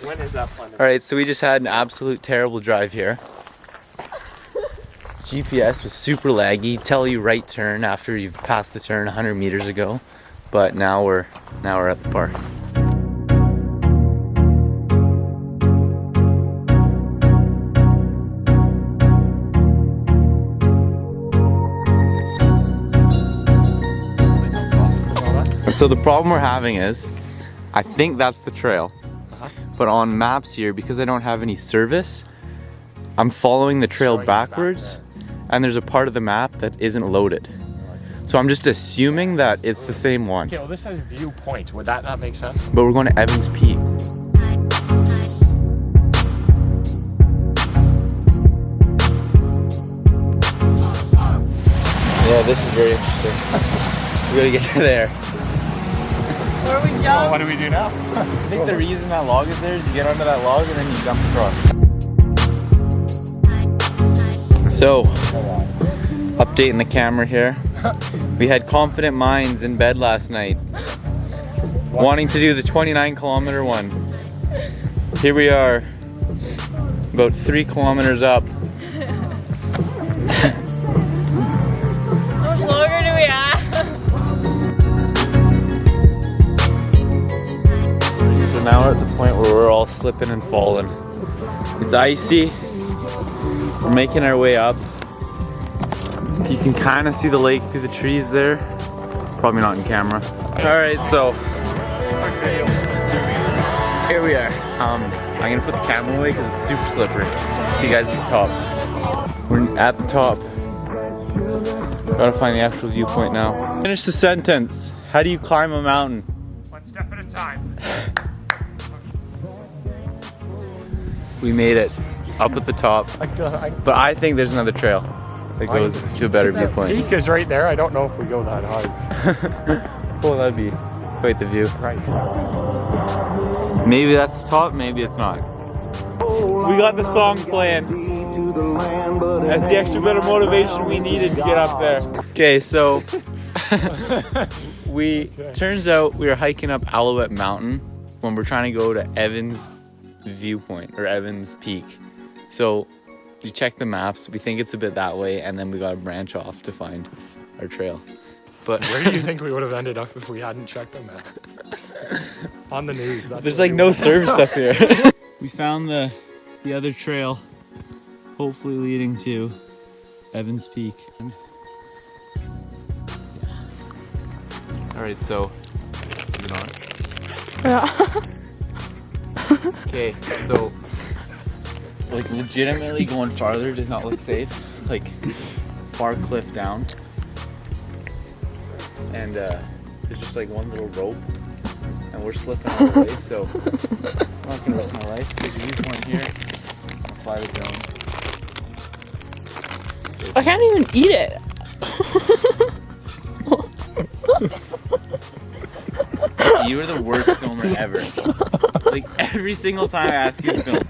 When is that fun? Alright, so we just had an absolute terrible drive here. GPS was super laggy, tell you right turn after you've passed the turn 100 meters ago. But now we're at the park. So the problem we're having is, I think that's the trail. But on maps here, because I don't have any service, I'm following the trail backwards, and there's a part of the map that isn't loaded. So I'm just assuming that it's the same one. Okay, well this says viewpoint. Would that not make sense? But we're going to Evans Peak. Yeah, this is very interesting. We gotta get to there. Where we jump? Well, what do we do now? I think the reason that log is there is you get onto that log and then you jump across. So, updating the camera here. We had confident minds in bed last night, wanting to do the 29-kilometer one. Here we are, about 3 kilometers up. How much longer do we have? So now we're at the point where we're all slipping and falling. It's icy. We're making our way up. You can kind of see the lake through the trees there. Probably not in camera. Alright, so here we are. I'm gonna put the camera away because it's super slippery. See you guys at the top. We're at the top. Gotta find the actual viewpoint now. Finish the sentence. How do you climb a mountain? One step at a time. We made it. Up at the top. But I think there's another trail that goes to a better viewpoint. Peak is right there. I don't know if we go that high. Well, that'd be quite the view. Right. Maybe that's the top, maybe it's not. We got the song playing. That's the extra bit of motivation we needed to get up there. Okay, so turns out we were hiking up Alouette Mountain when we're trying to go to Evans Viewpoint or Evans Peak. So you check the maps, we think it's a bit that way, and then we gotta branch off to find our trail. But Where do you think we would have ended up if we hadn't checked them out? On the news. There's like no service up here. We found the other trail, hopefully leading to Evans Peak. Alright, so moving on. Yeah. Okay, so like legitimately going farther does not look safe. Like far cliff down. And there's just like one little rope and we're slipping all the way, so I'm not gonna risk my life. There's a viewpoint here. I'll fly the drone. I can't even eat it. You are the worst filmer ever. Like every single time I ask you to film.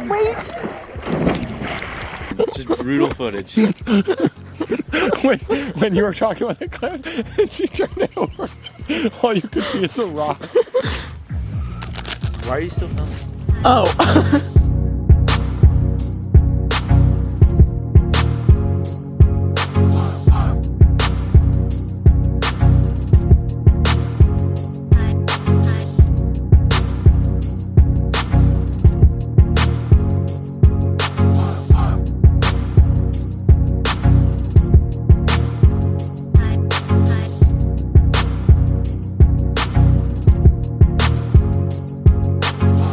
Wait. Just brutal footage. when you were talking about the cliff and she turned it over, all you could see is a rock. Why are you still filming? Oh.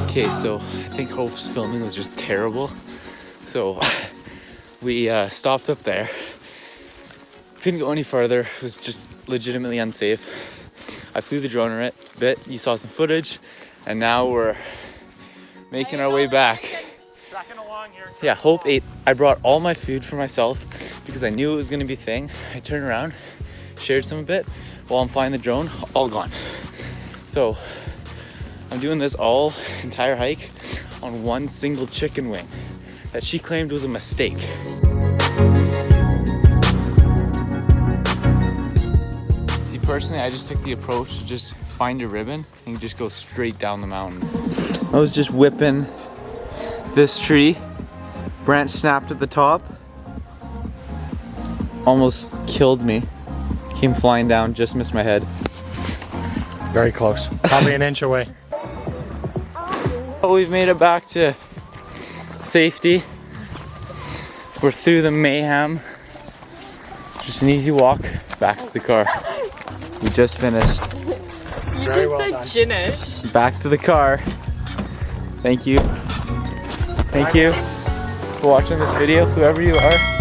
Okay, so I think Hope's filming was just terrible. So we stopped up there. Couldn't go any further. It was just legitimately unsafe. I flew the drone a bit. You saw some footage, and now we're making our way back. Tracking along here. Yeah, Hope ate. I brought all my food for myself because I knew it was gonna be a thing. I turned around, shared some of it while I'm flying the drone, all gone. So I'm doing this entire hike on one single chicken wing that she claimed was a mistake. See, personally, I just took the approach to just find a ribbon and you just go straight down the mountain. I was just whipping this tree. Branch snapped at the top. Almost killed me. Came flying down, just missed my head. Very close. Probably an inch away. But we've made it back to safety. We're through the mayhem. Just an easy walk back to the car. We just finished. You Very just well said done. Ginish. Back to the car. Thank you. Thank you for watching this video, whoever you are.